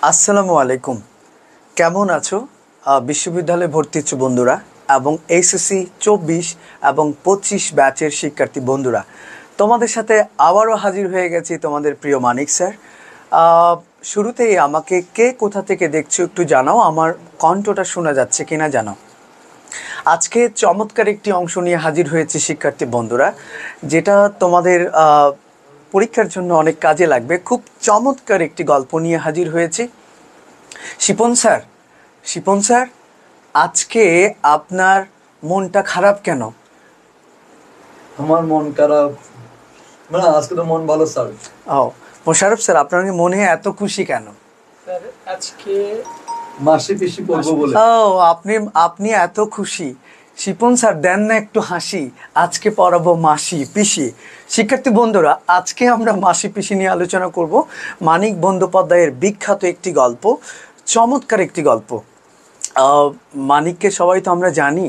আসসালামু আলাইকুম। কেমন আছো বিশ্ববিদ্যালয়ে ভর্তি ইচ্ছুক বন্ধুরা এবং এসএসসি 24 এবং 25 ব্যাচের শিক্ষার্থী বন্ধুরা, তোমাদের সাথে আবারও হাজির হয়ে গেছি তোমাদের প্রিয় মানিক স্যার। শুরুতেই আমাকে কে কোথা থেকে দেখছো একটু জানাও, আমার কণ্ঠটা শোনা যাচ্ছে কিনা জানাও। আজকে চমৎকার একটি অংশ নিয়ে হাজির হয়েছে শিক্ষার্থী বন্ধুরা, যেটা তোমাদের পরীক্ষার জন্য অনেক কাজে লাগবে। খুব চমৎকার একটি গল্প নিয়ে হাজির হয়েছি। শিপন স্যার, আজকে আপনার মনটা খারাপ কেন? আমার মন খারাপ মানে আজকে তো মন ভালো স্যার। মোশাররফ স্যার, আপনার মনে এত খুশি কেন? স্যার আজকে মাসি পিসি পড়বো বলে। আপনি এত খুশি। শিপন স্যার, দেন না একটু হাসি। আজকে পড়াবো মাসি পিসি। শিক্ষার্থী বন্ধুরা, আজকে আমরা মাসি পিসি নিয়ে আলোচনা করব। মানিক বন্দ্যোপাধ্যায়ের বিখ্যাত একটি গল্প, চমৎকার একটি গল্প। মানিককে সবাই তো আমরা জানি।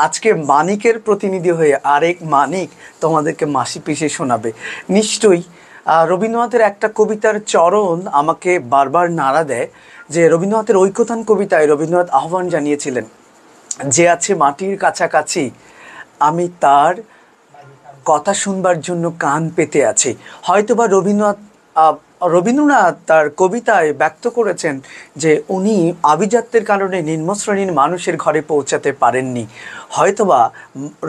আজকে মানিকের প্রতিনিধি হয়ে আরেক মানিক তোমাদেরকে মাসি পিসি শোনাবে নিশ্চয়ই। রবীন্দ্রনাথের একটা কবিতার চরণ আমাকে বারবার নাড়া দেয়, যে রবীন্দ্রনাথের ঐকতান কবিতায় রবীন্দ্রনাথ আহ্বান জানিয়েছিলেন, যে আছে মাটির কাছাকাছি আমি তার কথা শুনবার জন্য কান পেতে আছি। হয়তোবা রবীন্দ্রনাথ তার কবিতায় ব্যক্ত করেছেন যে উনি আভিজাত্যের কারণে নিম্ন শ্রেণীর মানুষের ঘরে পৌঁছাতে পারেননি। হয়তোবা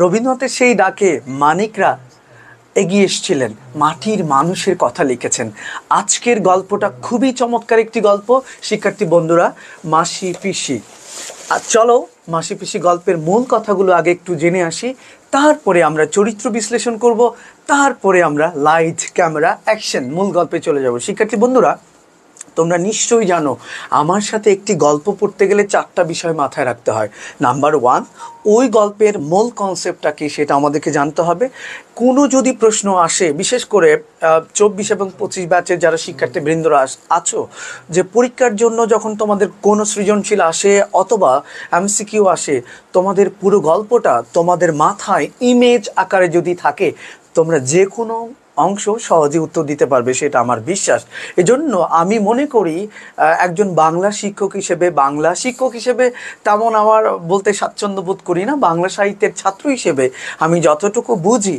রবীন্দ্রনাথের সেই ডাকে মানিকরা এগিয়ে এসেছিলেন, মাটির মানুষের কথা লিখেছেন। আজকের গল্পটা খুবই চমৎকার একটি গল্প শিক্ষার্থী বন্ধুরা, মাসি পিসি। চলো মাসি পিসি গল্পের মূল কথাগুলো আগে একটু জেনে আসি, তারপরে আমরা চরিত্র বিশ্লেষণ করব, তারপরে আমরা লাইট ক্যামেরা অ্যাকশন মূল গল্পে চলে যাব। শিক্ষার্থী বন্ধুরা, তোমরা নিশ্চয়ই জানো আমার সাথে একটি গল্প পড়তে গেলে 4টা বিষয় মাথায় রাখতে হয়। নাম্বার 1, ওই গল্পের মূল কনসেপ্টটা কি সেটা আমাদেরকে জানতে হবে। কোনো যদি প্রশ্ন আসে, বিশেষ করে 24 এবং 25 ব্যাচের যারা শিক্ষার্থীবৃন্দরা আছো, যে পরীক্ষার জন্য যখন তোমাদের কোনো সৃজনশীল আসে অথবা এমসিকিউ আসে, তোমাদের পুরো গল্পটা তোমাদের মাথায় ইমেজ আকারে যদি থাকে, তোমরা যে কোনো অংশ সহজে উত্তর দিতে পারবে, সেটা আমার বিশ্বাস। এজন্য আমি মনে করি একজন বাংলা শিক্ষক হিসেবে তেমন আমার বলতে স্বাচ্ছন্দ্য বোধ করি না। বাংলা সাহিত্যের ছাত্র হিসেবে আমি যতটুকু বুঝি,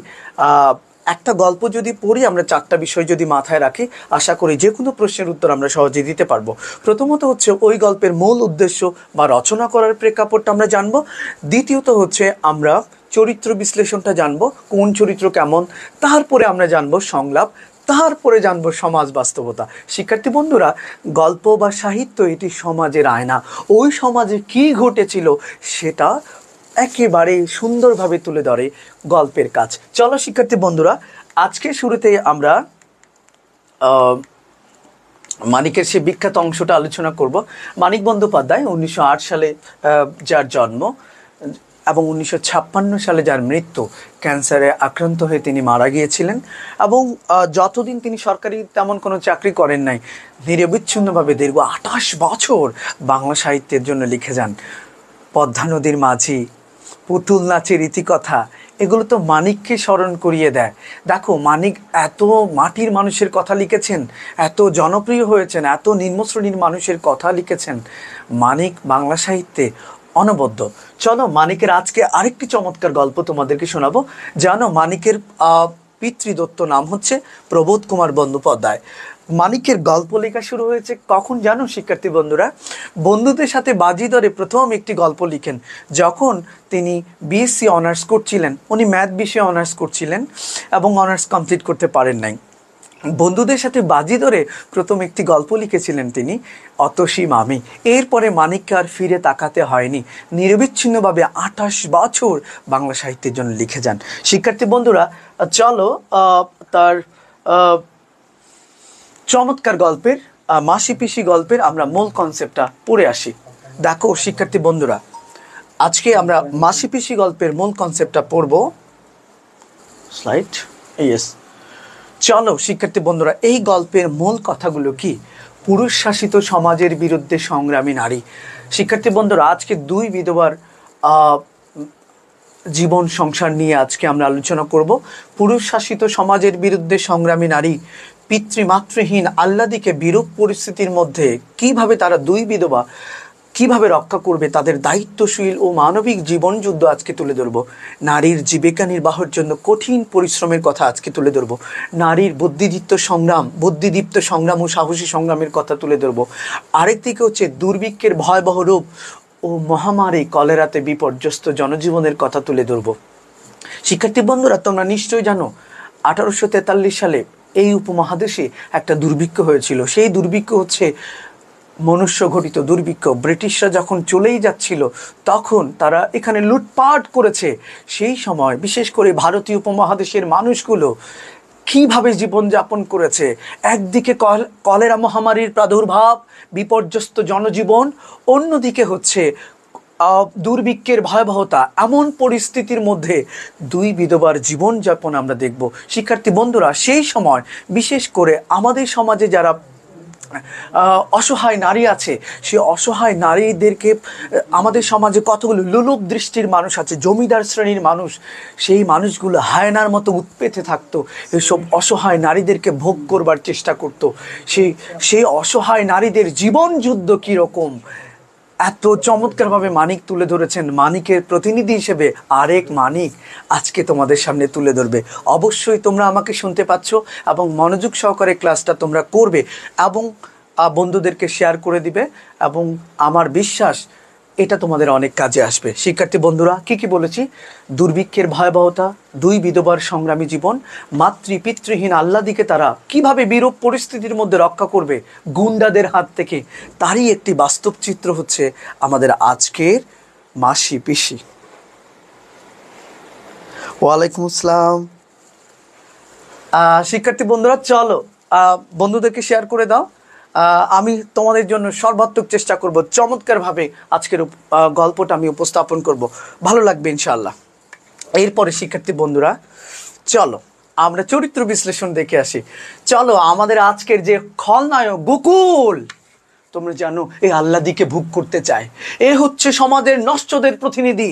একটা গল্প যদি পড়ি, আমরা 4টা বিষয় যদি মাথায় রাখি, আশা করি যে কোনো প্রশ্নের উত্তর আমরা সহজে দিতে পারবো। প্রথমত হচ্ছে ওই গল্পের মূল উদ্দেশ্য বা রচনা করার প্রেক্ষাপটটা আমরা জানবো। দ্বিতীয়ত হচ্ছে আমরা চরিত্র বিশ্লেষণটা জানবো, কোন চরিত্র কেমন। তারপরে আমরা জানবো সংলাপ, তারপরে জানবো সমাজ বাস্তবতা। শিক্ষার্থী বন্ধুরা, গল্প বা সাহিত্য এটি সমাজের আয়না। ওই সমাজে কি ঘটেছিল সেটা একেবারে সুন্দরভাবে তুলে ধরে গল্পের কাজ। চলো শিক্ষার্থী বন্ধুরা, আজকে শুরুতে আমরা মানিকের সে বিখ্যাত অংশটা আলোচনা করব। মানিক বন্দ্যোপাধ্যায় 1908 সালে যার জন্ম এবং 1956 সালে যার মৃত্যু, ক্যান্সারে আক্রান্ত হয়ে তিনি মারা গিয়েছিলেন। এবং যতদিন তিনি সরকারি তেমন কোনো চাকরি করেন নাই, নিরবিচ্ছিন্নভাবে দীর্ঘ 28 বছর বাংলা সাহিত্যের জন্য লিখে যান। পদ্মা নদীর মাঝি, পুতুল নাচের ইতিকথা, এগুলো তো মানিককে স্মরণ করিয়ে দেয়। দেখো, মানিক এত মাটির মানুষের কথা লিখেছেন, এত জনপ্রিয় হয়েছেন, এত নিম্ন শ্রেণীর মানুষের কথা লিখেছেন। মানিক বাংলা সাহিত্যে অনবদ্য। চলো মানিকের আজকে আরেকটি চমৎকার গল্প তোমাদেরকে শোনাবো। জানো, মানিকের পিতৃদত্ত নাম হচ্ছে প্রবোধ কুমার বন্দ্যোপাধ্যায়। মানিকের গল্প লেখা শুরু হয়েছে কখন জানো শিক্ষার্থী বন্ধুরা? বন্ধুদের সাথে বাজি ধরে প্রথম একটি গল্প লিখেন যখন তিনি বিএসসি অনার্স করছিলেন। উনি ম্যাথ বিষয়ে অনার্স করছিলেন এবং অনার্স কমপ্লিট করতে পারেন নাই। বন্ধুদের সাথে বাজি ধরে প্রথম একটি গল্প লিখেছিলেন তিনি, অতসী মামি। এরপরে মানিককে আর ফিরে তাকাতে হয়নি। নিরবিচ্ছিন্নভাবে 28 বছর বাংলা সাহিত্যের জন্য লিখে যান। শিক্ষার্থী বন্ধুরা, চলো তার চমৎকার গল্পের মাসি পিসি গল্পের আমরা মূল কনসেপ্টটা পড়ে আসি। দেখো শিক্ষার্থী বন্ধুরা, আজকে আমরা মাসি পিসি গল্পের মূল কনসেপ্টটা পড়ব। Slide, yes. চলো শিক্ষার্থী বন্ধুরা, এই গল্পের মূল কথাগুলো কি? পুরুষ শাসিত সমাজের বিরুদ্ধে সংগ্রামী নারী। শিক্ষার্থী বন্ধুরা, আজকে 2 বিধবার জীবন সংসার নিয়ে আজকে আমরা আলোচনা করব। পুরুষ শাসিত সমাজের বিরুদ্ধে সংগ্রামী নারী, পিতৃমাতৃহীন আল্লাদিকে বিরূপ পরিস্থিতির মধ্যে কিভাবে তারা দুই বিধবা কিভাবে রক্ষা করবে, তাদের দায়িত্বশীল ও মানবিক জীবনযুদ্ধ আজকে তুলে ধরব। নারীর জীবিকা নির্বাহের জন্য কঠিন পরিশ্রমের কথা আজকে তুলে ধরব। নারীর বুদ্ধিদীপ্ত সংগ্রাম ও সাহসী সংগ্রামের কথা তুলে ধরব। আরেকদিকে হচ্ছে দুর্ভিক্ষের ভয়াবহ রূপ ও মহামারী কলেরাতে বিপর্যস্ত জনজীবনের কথা তুলে ধরব। শিক্ষার্থী বন্ধুরা, তোমরা নিশ্চয়ই জানো 1843 সালে এই উপমহাদেশে একটা দুর্ভিক্ষ হয়েছিল। সেই দুর্ভিক্ষ হচ্ছে মনুষ্য ঘটিত দুর্ভিক্ষ। ব্রিটিশরা যখন চলেই যাচ্ছিল তখন তারা এখানে লুটপাট করেছে। সেই সময় বিশেষ করে ভারতীয় উপমহাদেশের মানুষগুলো কিভাবে জীবনযাপন করেছে, একদিকে কলেরা মহামারীর প্রাদুর্ভাব, বিপর্যস্ত জনজীবন, অন্যদিকে হচ্ছে দুর্ভিক্ষের ভয়াবহতা। এমন পরিস্থিতির মধ্যে দুই বিধবার জীবনযাপন আমরা দেখব। শিক্ষার্থী বন্ধুরা, সেই সময় বিশেষ করে আমাদের সমাজে যারা অসহায় নারী আছে, সে অসহায় নারীদেরকে আমাদের সমাজে কতগুলো লোলুপ দৃষ্টির মানুষ আছে, জমিদার শ্রেণীর মানুষ, সেই মানুষগুলো হায়নার মতো উৎপেতে থাকতো, এসব অসহায় নারীদেরকে ভোগ করবার চেষ্টা করত। সেই অসহায় নারীদের জীবন যুদ্ধ কীরকম এত চমৎকারভাবে মানিক তুলে ধরেছেন। মানিকের প্রতিনিধি হিসেবে আরেক মানিক আজকে তোমাদের সামনে তুলে ধরবে। অবশ্যই তোমরা আমাকে শুনতে পাচ্ছ এবং মনোযোগ সহকারে ক্লাসটা তোমরা করবে এবং বন্ধুদেরকে শেয়ার করে দিবে, এবং আমার বিশ্বাস এটা তোমাদের অনেক কাজে আসবে। শিক্ষার্থী বন্ধুরা, কি বলেছি? দুর্ভিক্ষের ভয়াবহতা, দুই বিধবার সংগ্রামী জীবন, পিতৃহীন আল্লাদিকে তারা কিভাবে বিরূপ পরিস্থিতির মধ্যে রক্ষা করবে গুন্ডাদের হাত থেকে, তারই একটি বাস্তব চিত্র হচ্ছে আমাদের আজকের মাসি পিসি। ওয়ালাইকুম আসসালাম। শিক্ষার্থী বন্ধুরা, চলো বন্ধুদেরকে শেয়ার করে দাও। আমি তোমাদের জন্য সর্বাত্মক চেষ্টা করব, চমৎকারভাবে আজকের গল্পটা আমি উপস্থাপন করব, ভালো লাগবে ইনশাআল্লাহ। এরপরে শিক্ষার্থী বন্ধুরা, চলো আমরা চরিত্র বিশ্লেষণ দেখে আসি। চলো, আমাদের আজকের যে খলনায়ক গোকুল, তোমরা জানো এই আল্লাদিকে ভোগ করতে চায়। এ হচ্ছে সমাজের নষ্টদের প্রতিনিধি,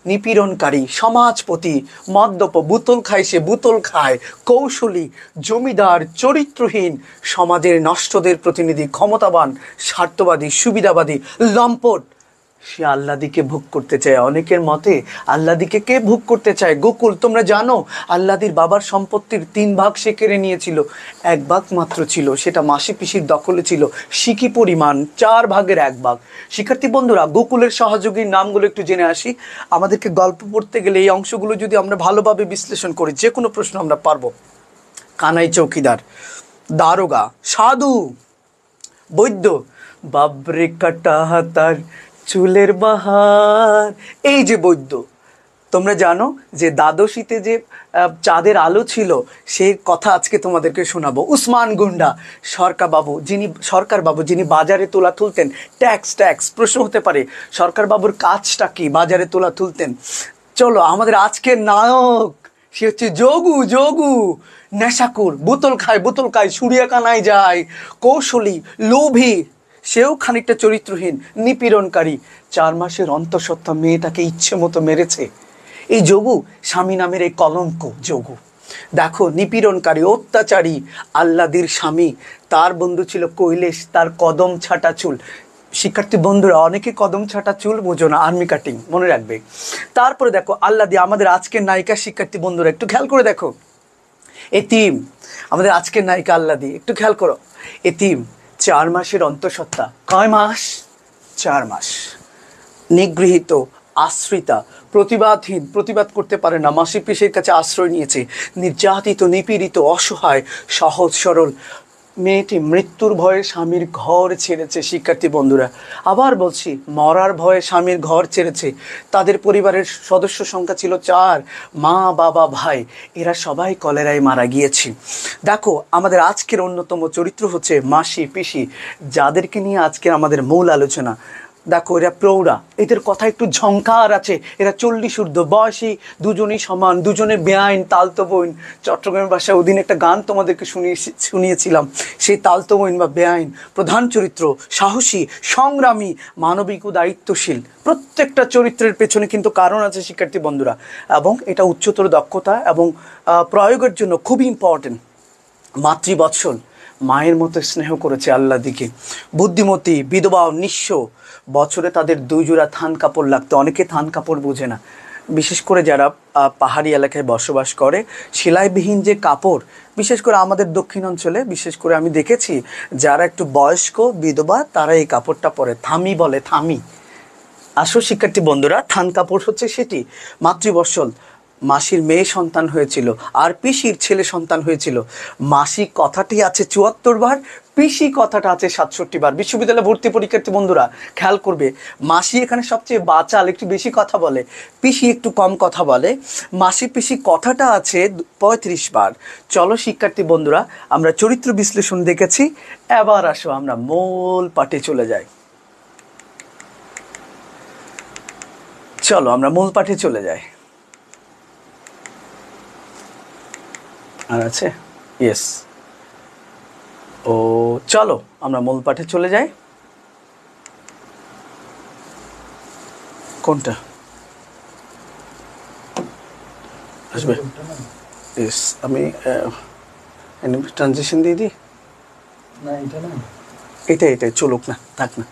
নিপীড়নকারী, সমাজপতি, মদ্যপ, বোতল খায়, সে বোতল খায়, কৌশলী, জমিদার, চরিত্রহীন, সমাজের নষ্টদের প্রতিনিধি, ক্ষমতাবান, স্বার্থবাদী, সুবিধাবাদী, লম্পট, সে আল্লাদিকে ভোগ করতে চায়। অনেকের মতে আল্লাদিকে কে ভোগ করতে চায়? গোকুল। তোমরা জানো আল্লাদির বাবার সম্পত্তির 3 ভাগ সে কেড়ে নিয়েছিল, 1 ভাগ মাত্র ছিল, সেটা মাসি পিসির দখলে ছিল, সিকি পরিমাণ 4 ভাগের 1 ভাগ। শিক্ষার্থী বন্ধুরা, গোকুলের সহযোগীর নামগুলো একটু জেনে আসি। আমাদেরকে গল্প পড়তে গেলে এই অংশগুলো যদি আমরা ভালোভাবে বিশ্লেষণ করি, যে কোনো প্রশ্ন আমরা পারবো। কানাই চৌকিদার, দারোগা, সাধু, বৈদ্য, বাবরে কাটা হাতার চুলের বাহার, এই যে বৈদ্য। তোমরা জানো যে দ্বাদশীতে যে চাঁদের আলো ছিল, সেই কথা আজকে তোমাদেরকে শোনাবো। উসমান গুন্ডা, সরকার বাবু যিনি বাজারে তোলা তুলতেন, ট্যাক্স। প্রশ্ন হতে পারে সরকার বাবুর কাজটা কি? বাজারে তোলা তুলতেন। চলো, আমাদের আজকের নায়ক সে হচ্ছে যোগু, নেশাকুর, বোতল খায়, সুরিয়া কানায় যায়, কৌশলী, লোভী, সেও খানিকটা চরিত্রহীন, নিপীড়নকারী, 4 মাসের অন্তঃসত্ত্বা মেয়েটাকে ইচ্ছে মতো মেরেছে। এই যোগু, স্বামী নামের এই কলঙ্ক যোগু। দেখো, নিপীড়নকারী, অত্যাচারী, আল্লাদির স্বামী, তার বন্ধু ছিল কৈলেশ, তার কদম ছাটা চুল। শিক্ষার্থী বন্ধুরা, অনেকে কদম ছাটা চুল বোঝো না, আর্মি কাটিং মনে রাখবে। তারপরে দেখো আল্লাদি, আমাদের আজকের নায়িকা। শিক্ষার্থী বন্ধুরা একটু খেয়াল করে দেখো, এতিম, আমাদের আজকের নায়িকা আল্লাদি, একটু খেয়াল করো। এতিম, 4 মাসের অন্তঃসত্ত্বা। কয় মাস? 4 মাস। নিগৃহীত, আশ্রিতা, প্রতিবাদ করতে পারে না, মাসি পিসির কাছে আশ্রয় নিয়েছে। নির্যাতিত, নিপীড়িত, অসহায়, সহজ সরল মেয়েটি মৃত্যুর ভয়ে স্বামীর ঘর ছেড়েছে। শিক্ষার্থী বন্ধুরা, আবার বলছি, মরার ভয়ে স্বামীর ঘর ছেড়েছে। তাদের পরিবারের সদস্য সংখ্যা ছিল 4, মা, বাবা, ভাই, এরা সবাই কলেরায় মারা গিয়েছে। দেখো, আমাদের আজকের অন্যতম চরিত্র হচ্ছে মাসি পিসি, যাদেরকে নিয়ে আজকে আমাদের মূল আলোচনা। দেখো, এরা প্রৌঢ়া, এদের কথা একটু ঝংকার আছে। এরা 40 ঊর্ধ্ব বয়সী, দুজনেই সমান, দুজনে বেআইন, তালতো বোন। চট্টগ্রামের ভাষায় ওদিন একটা গান তোমাদেরকে শুনিয়েছিলাম, সেই তালতো বোন বা বেআইন। প্রধান চরিত্র সাহসী, সংগ্রামী, মানবিক ও দায়িত্বশীল। প্রত্যেকটা চরিত্রের পেছনে কিন্তু কারণ আছে শিক্ষার্থী বন্ধুরা, এবং এটা উচ্চতর দক্ষতা এবং প্রয়োগের জন্য খুবই ইম্পর্টেন্ট। মাতৃবৎসল, মায়ের মতো স্নেহ করেছে আল্লাদিকে। বুদ্ধিমতী, বিধবা, নিঃস্ব, বছরে তাদের 2 জোড়া থান কাপড় লাগতো। অনেকে থান কাপড় বোঝে না, বিশেষ করে যারা পাহাড়ি এলাকায় বসবাস করে, সেলাইবিহীন যে কাপড়, বিশেষ করে আমাদের দক্ষিণ অঞ্চলে, বিশেষ করে আমি দেখেছি যারা একটু বয়স্ক বিধবা তারা এই কাপড়টা পরে, থামি বলে, থামি। আসো শিক্ষার্থী বন্ধুরা, থান কাপড় হচ্ছে সেটি। মাতৃবৎসল, মাসির মেয়ে সন্তান হয়েছিল আর পিসির ছেলে সন্তান হয়েছিল। মাসি কথাটি আছে 74 বার, পিসি কথাটা আছে 67 বার। বিশ্ববিদ্যালয়ে ভর্তি পরীক্ষার্থী বন্ধুরা খেয়াল করবে, মাসি এখানে সবচেয়ে বাচাল, একটু বেশি কথা বলে, পিসি একটু কম কথা বলে। মাসি পিসি কথাটা আছে 35 বার। চলো শিক্ষার্থী বন্ধুরা, আমরা চরিত্র বিশ্লেষণ দেখেছি, এবার আসো আমরা মূল পাঠে চলে যাই। চলো আমরা মূল পাঠে চলে যাই। আর আছে? ইয়েস। ও চলো আমরা মূল পাঠে চলে যাই। কোনটা আসবে? ইয়েস, আমি ট্রানজিশন দিয়ে দিই। না এটা না, এটাই চলুক না, থাক না।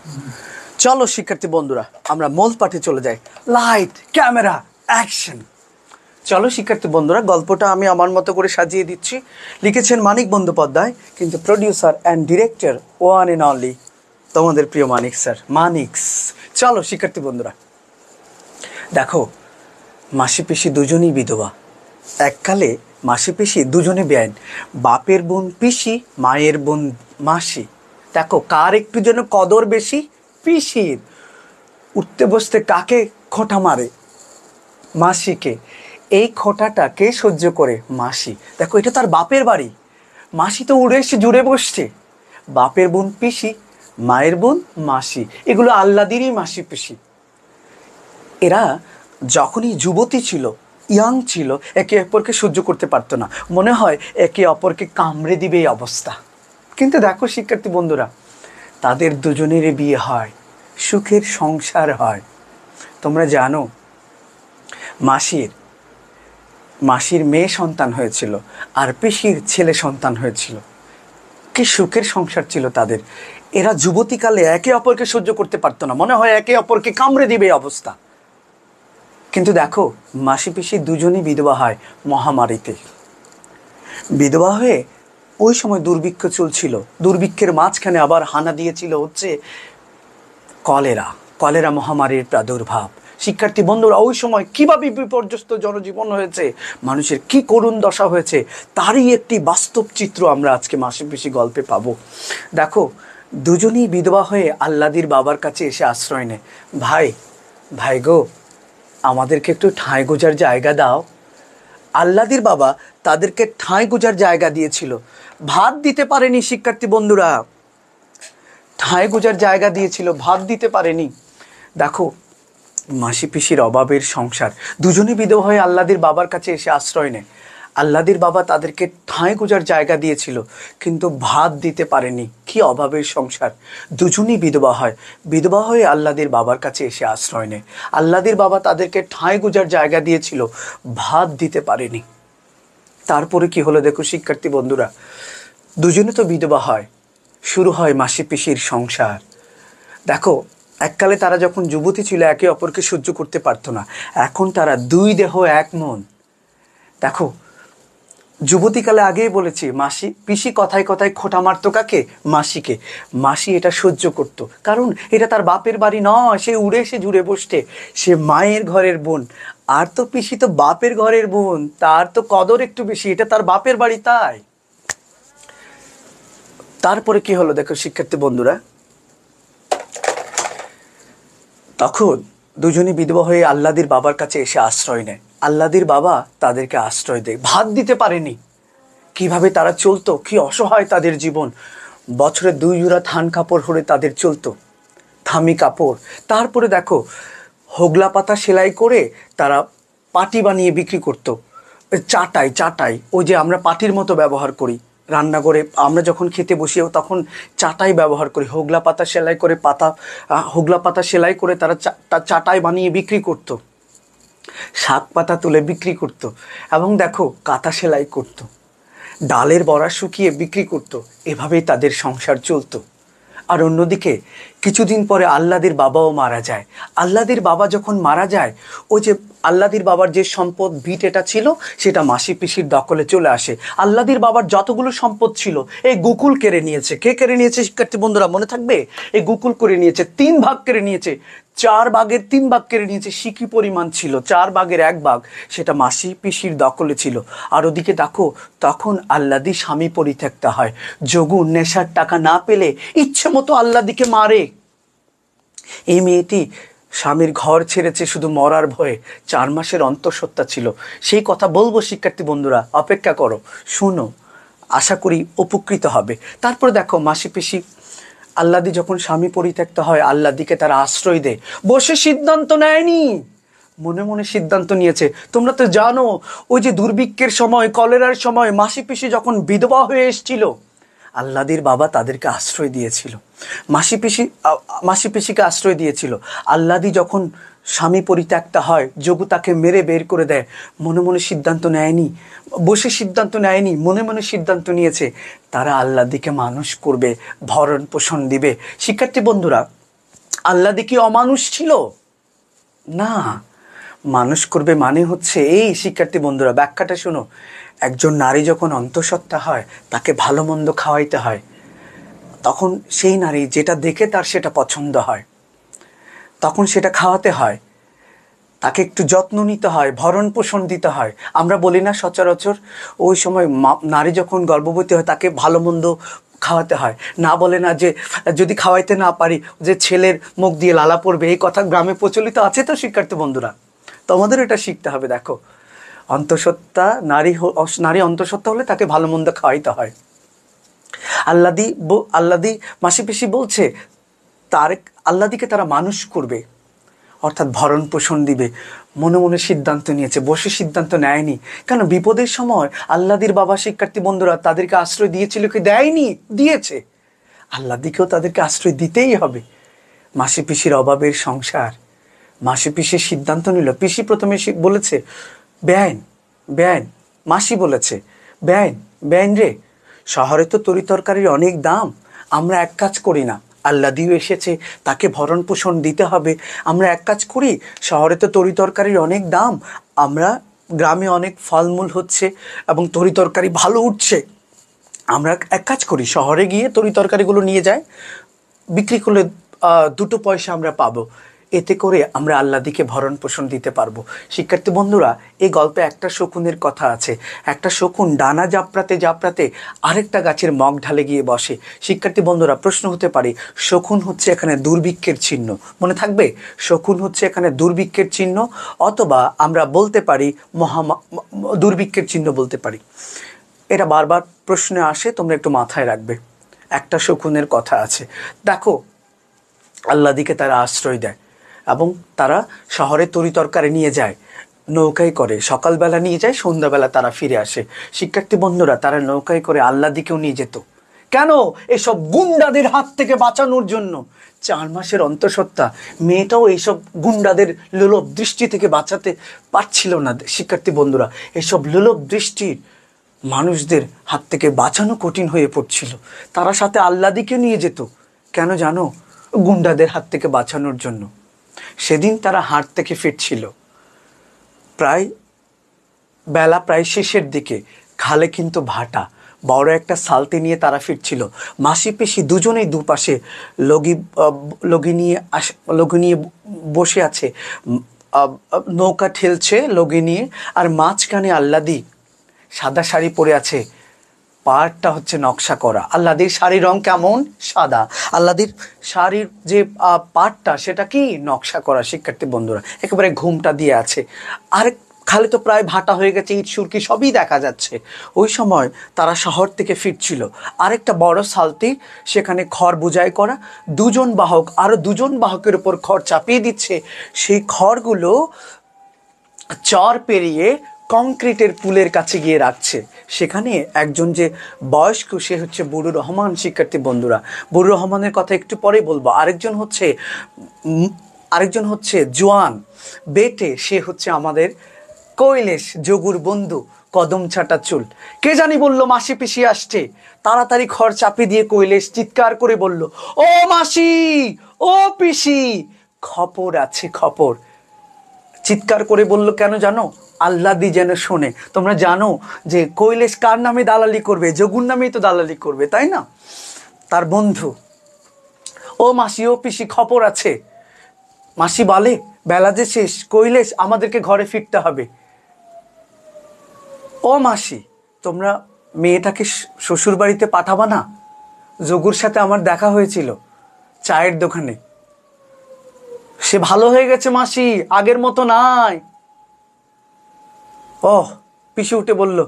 চলো শিক্ষার্থী বন্ধুরা, আমরা মূল পাঠে চলে যাই। Light, camera, action. চলো শিক্ষার্থী বন্ধুরা, গল্পটা আমি আমার মতো করে সাজিয়ে দিচ্ছি। লিখেছেন মানিক বন্দ্যোপাধ্যায়, কিন্তু producer and director one and only তোমাদের প্রিয় মানিক স্যার, মানিকস। চলো শিক্ষার্থী বন্ধুরা, দেখো, মাসি পিসি দুজনেই বিধবা। এককালে মাসি পিসি দুজনে বেআইন, বাপের বোন পিসি, মায়ের বোন মাসি। দেখো কার একটু যেন কদর বেশি? পিসির। উঠতে বসতে কাকে খোঁটা মারে? মাসিকে। এই খোঁটাটা কে সহ্য করে? মাসি। দেখো এটা তার বাপের বাড়ি, মাসি তো উড়ে এসে জুড়ে বসছে। বাপের বোন পিসি, মায়ের বোন মাসি, এগুলো আল্লাদিরই মাসি পিসি। এরা যখনই যুবতী ছিল, ইয়াং ছিল, একে অপরকে সহ্য করতে পারতো না, মনে হয় একে অপরকে কামড়ে দিবে এই অবস্থা। কিন্তু দেখো শিক্ষার্থী বন্ধুরা, তাদের দুজনেরই বিয়ে হয়, সুখের সংসার হয়। তোমরা জানো মাসির মেয়ে সন্তান হয়েছিল আর পিসির ছেলে সন্তান হয়েছিল। কি সুখের সংসার ছিল তাদের। এরা যুবতীকালে একে অপরকে সহ্য করতে পারতো না, মনে হয় একে অপরকে কামড়ে দিবে এই অবস্থা। কিন্তু দেখো মাসি পিসি দুজনই বিধবা হয় মহামারীতে। বিধবা হয়ে ওই সময় দুর্ভিক্ষ চলছিল, দুর্ভিক্ষের মাঝখানে আবার হানা দিয়েছিল হচ্ছে কলেরা মহামারীর প্রাদুর্ভাব। শিক্ষার্থী বন্ধুরা, ওই সময় কীভাবে বিপর্যস্ত জনজীবন হয়েছে, মানুষের কি করুণ দশা হয়েছে, তারই একটি বাস্তব চিত্র আমরা আজকে মাসি পিসি গল্পে পাবো। দেখো দুজনেই বিধবা হয়ে আল্লাদির বাবার কাছে এসে আশ্রয় নেয়। ভাই গো, আমাদেরকে একটু ঠাঁই গোজার জায়গা দাও। আল্লাদির বাবা তাদেরকে ঠাঁই গোজার জায়গা দিয়েছিল, ভাত দিতে পারেনি। শিক্ষার্থী বন্ধুরা, ঠাঁই গোজার জায়গা দিয়েছিল, ভাত দিতে পারেনি। দেখো মাসি পিসির অভাবের সংসার, দুজনে বিধবা হয়ে আল্লাদির বাবার কাছে এসে আশ্রয় নেয়। আল্লাদির বাবা তাদেরকে ঠাঁই গোজার জায়গা দিয়েছিল, কিন্তু ভাত দিতে পারেনি। কি অভাবের সংসার। দুজনেই বিধবা হয়, বিধবা হয়ে আল্লাদির বাবার কাছে এসে আশ্রয় নেয়। আল্লাদির বাবা তাদেরকে ঠাঁই গোজার জায়গা দিয়েছিল, ভাত দিতে পারেনি। তারপরে কি হলো দেখো শিক্ষার্থী বন্ধুরা, দুজনে তো বিধবা হয়, শুরু হয় মাসি পিসির সংসার। দেখো এককালে তারা যখন যুবতী ছিল একে অপরকে সহ্য করতে পারতো না, এখন তারা 2 দেহ 1 মন। দেখো যুবতীকালে আগেই বলেছি, মাসি পিসি কথায় কথায় খোঁটা মারতো কাকে? মাসিকে। মাসি এটা সহ্য করত, কারণ এটা তার বাপের বাড়ি নয়, সে উড়ে এসে জুড়ে বসতে, সে মায়ের ঘরের বোন। আর তো পিসি তো বাপের ঘরের বোন, তার তো কদর একটু বেশি, এটা তার বাপের বাড়ি তাই। তারপরে কি হলো দেখো শিক্ষার্থী বন্ধুরা, তখন দুজনই বিধবা হয়ে আল্লাদির বাবার কাছে এসে আশ্রয় নেয়। আল্লাদির বাবা তাদেরকে আশ্রয় দেয়, ভাত দিতে পারেনি। কিভাবে তারা চলতো, কি অসহায় তাদের জীবন। বছরে 2 জোড়া থান কাপড় হলে তাদের চলতো, থামি কাপড়। তারপরে দেখো হোগলা পাতা সেলাই করে তারা পাটি বানিয়ে বিক্রি করতো। চাটাই ওই যে আমরা পাটির মতো ব্যবহার করি রান্নাঘরে, আমরা যখন খেতে বসিও তখন চাটাই ব্যবহার করি। হোগলা পাতা সেলাই করে তারা চাটাই বানিয়ে বিক্রি করতো, শাক পাতা তুলে বিক্রি করতো, এবং দেখো কাঁথা সেলাই করতো। ডালের বড়া শুকিয়ে বিক্রি করতো, এভাবেই তাদের সংসার চলতো। আর অন্যদিকে কিছুদিন পরে আল্লাদির বাবাও মারা যায়। আল্লাদির বাবা যখন মারা যায়, ওই যে আল্লাদির বাবার যে সম্পদ ভিট এটা ছিল, সেটা মাসি পিসির দখলে চলে আসে। আল্লাদির বাবার যতগুলো সম্পদ ছিল এই গোকুল কেড়ে নিয়েছে। কে কেড়ে নিয়েছে শিক্ষার্থী বন্ধুরা মনে থাকবে? এই গোকুল করে নিয়েছে, 3 ভাগ কেড়ে নিয়েছে। 4 ভাগের 3 ভাগ কেড়ে নিয়েছে। সিকি পরিমাণ ছিল 4 ভাগের 1 ভাগ, সেটা মাসি পিসির দখলে ছিল। আর ওদিকে দেখো, তখন আল্লাদি স্বামী পরিত্যক্তা হয়। যোগু নেশার টাকা না পেলে ইচ্ছে মতো আল্লাদিকে মারে। এই মেয়েটি স্বামীর ঘর ছেড়েছে শুধু মরার ভয়ে। 4 মাসের অন্তঃসত্ত্বা ছিল। সেই কথা বলবো শিক্ষার্থী বন্ধুরা, অপেক্ষা করো, শুনো, আশা করি উপকৃত হবে। তারপর দেখো, মাসি পিসি আল্লাদি যখন স্বামী পরিত্যক্ত হয়, আল্লাদিকে তারা আশ্রয় দেয়। বসে সিদ্ধান্ত নেয়নি, মনে মনে সিদ্ধান্ত নিয়েছে। তোমরা তো জানো, ওই যে দুর্ভিক্ষের সময়, কলেরার সময় মাসি পিসি যখন বিধবা হয়ে এসেছিল, আল্লাদির বাবা তাদেরকে আশ্রয় দিয়েছিল। মাসি পিসিকে আশ্রয় দিয়েছিল। আল্লাদি যখন স্বামী পরিত্যক্তা হয়, যোগু তাকে মেরে বের করে দেয়। মনে মনে সিদ্ধান্ত নেয়নি, বসে সিদ্ধান্ত নেয়নি, মনে মনে সিদ্ধান্ত নিয়েছে তারা আল্লাদিকে মানুষ করবে, ভরণ পোষণ দিবে। শিক্ষার্থী বন্ধুরা, আল্লাদি কি অমানুষ ছিল? না, মানুষ করবে মানে হচ্ছে এই, শিক্ষার্থী বন্ধুরা ব্যাখ্যাটা শোনো। একজন নারী যখন অন্তঃসত্ত্বা হয়, তাকে ভালো মন্দ খাওয়াইতে হয়। তখন সেই নারী যেটা দেখে তার সেটা পছন্দ হয়, তখন সেটা খাওয়াতে হয়, তাকে একটু যত্ন নিতে হয়, ভরণ পোষণ দিতে হয়। আমরা বলি না সচরাচর, ওই সময় নারী যখন গর্ভবতী হয় তাকে ভালো মন্দ খাওয়াতে হয়। না বলে না যে যদি খাওয়াইতে না পারি যে ছেলের মুখ দিয়ে লালা পড়বে, এই কথা গ্রামে প্রচলিত আছে তো শিক্ষার্থী বন্ধুরা। তোমাদের এটা শিখতে হবে। দেখো, অন্তঃসত্ত্বা নারী অন্তঃসত্ত্বা হলে তাকে ভালো মন্দ খাওয়াইতে হয়। আল্লাদি মাসি পিসি বলছে আল্লাদিকে তারা মানুষ করবে, অর্থাৎ ভরণ পোষণ দিবে। মনে মনে সিদ্ধান্ত নিয়েছে, বসে সিদ্ধান্ত নেয়নি। কেন? বিপদের সময় আল্লাদির বাবা, শিক্ষার্থী বন্ধুরা, তাদেরকে আশ্রয় দিয়েছিল কি? দেয়নি, দিয়েছে। আল্লাদিকেও তাদেরকে আশ্রয় দিতেই হবে। মাসি পিসির অভাবের সংসার, মাসি পিসির সিদ্ধান্ত নিল। পিসি প্রথমে বলেছে বেআইন বেআইন, মাসি বলেছে বেআইন বেআইন রে, শহরে তো তরি তরকারির অনেক দাম, আমরা এক কাজ করি না, আল্লাদিও এসেছে, তাকে ভরণ পোষণ দিতে হবে। আমরা এক কাজ করি, শহরে তো তরি তরকারির অনেক দাম, আমরা গ্রামে অনেক ফলমূল হচ্ছে এবং তরি তরকারি ভালো উঠছে, আমরা এক কাজ করি, শহরে গিয়ে তরি তরকারিগুলো নিয়ে যাই, বিক্রি করলে 2 পয়সা আমরা পাবো, এতে করে আমরা আল্লাদিকে ভরণ পোষণ দিতে পারবো। শিক্ষার্থী বন্ধুরা, এই গল্পে একটা শকুনের কথা আছে। একটা শকুন ডানা জাপড়াতে জাপড়াতে আরেকটা গাছের মগ ঢালে গিয়ে বসে। শিক্ষার্থী বন্ধুরা, প্রশ্ন হতে পারে, শকুন হচ্ছে এখানে দুর্ভিক্ষের চিহ্ন, মনে থাকবে? শকুন হচ্ছে এখানে দুর্ভিক্ষের চিহ্ন, অথবা আমরা বলতে পারি দুর্ভিক্ষের চিহ্ন বলতে পারি। এটা বারবার প্রশ্নে আসে, তোমরা একটু মাথায় রাখবে। একটা শকুনের কথা আছে। দেখো, আল্লাদিকে তারা আশ্রয় দেয় এবং তারা শহরে তরি তরকারি নিয়ে যায়, নৌকায় করে, সকালবেলা নিয়ে যায়, সন্ধ্যাবেলা তারা ফিরে আসে। শিক্ষার্থী বন্ধুরা, তারা নৌকায় করে আল্লাদিকেও নিয়ে যেত। কেন? এসব গুন্ডাদের হাত থেকে বাঁচানোর জন্য। 4 মাসের অন্তঃসত্ত্বা মেয়েটাও এইসব গুন্ডাদের লোলভ দৃষ্টি থেকে বাঁচাতে পারছিল না। শিক্ষার্থী বন্ধুরা, এসব লোলভ দৃষ্টির মানুষদের হাত থেকে বাঁচানো কঠিন হয়ে পড়ছিল। তারা সাথে আল্লাদিকে নিয়ে যেত। কেন জানো? গুন্ডাদের হাত থেকে বাঁচানোর জন্য। সেদিন তারা হাট থেকে ফিরছিল, বেলা প্রায় শেষের দিকে। খালে কিন্তু ভাটা, বড় একটা সালতি নিয়ে তারা ফিরছিল। মাসি পিসি দুজনেই দুপাশে লগি নিয়ে বসে আছে, নৌকা ঠেলছে লগি নিয়ে, আর মাঝখানে আল্লাদি সাদা শাড়ি পরে আছে, পাড়টা হচ্ছে নকশা করা। আল্লাদির শাড়ির রং কেমন? সাদা। আল্লাদির শাড়ির যে পাড়টা সেটা কি? নকশা করা। শিক্ষার্থী বন্ধুরা, একেবারে ঘুমটা দিয়ে আছে। আর খালে তো প্রায় ভাটা হয়ে গেছে, ইট সুরকি সবই দেখা যাচ্ছে। ওই সময় তারা শহর থেকে ফিরছিল। আরেকটা বড় সালতি, সেখানে খড় বোঝাই করা, 2 জন বাহক আরো 2 জন বাহকের উপর খড় চাপিয়ে দিচ্ছে। সেই খড়গুলো চর পেরিয়ে কংক্রিটের পুলের কাছে গিয়ে রাখছে। সেখানে একজন যে বয়স্ক, সে হচ্ছে বুড়ুর রহমান। শিক্ষার্থী বন্ধুরা, বুড়ুর রহমানের কথা একটু পরে বলবো। আরেকজন হচ্ছে জোয়ান বেটে, সে হচ্ছে আমাদের কৈলেশ যোগুর বন্ধু, কদম ছাটা চুল। কে জানি বলল মাসি পিসি আসছে। তাড়াতাড়ি খড় চাপি দিয়ে কৈলেশ চিৎকার করে বলল, ও মাসি, ও পিসি, খবর আছে খবর। চিৎকার করে বলল কেন জানো? আল্লাদি যেন শোনে। তোমরা জানো যে কৈলেশ কার নামে দালালি করবে? যোগুর নামেই তো দালালি করবে, তাই না? তার বন্ধু। ও মাসি, ও পিসি, খবর আছে। মাসি বলে, বেলা যে শেষ, কৈলেশ আমাদেরকে ঘরে ফিরতে হবে। ও মাসি, তোমরা মেয়েটাকে শ্বশুর বাড়িতে পাঠাবা না? যোগুর সাথে আমার দেখা হয়েছিল চায়ের দোকানে, সে ভালো হয়ে গেছে মাসি, আগের মতো নাই। ও পিসি উঠে বলল,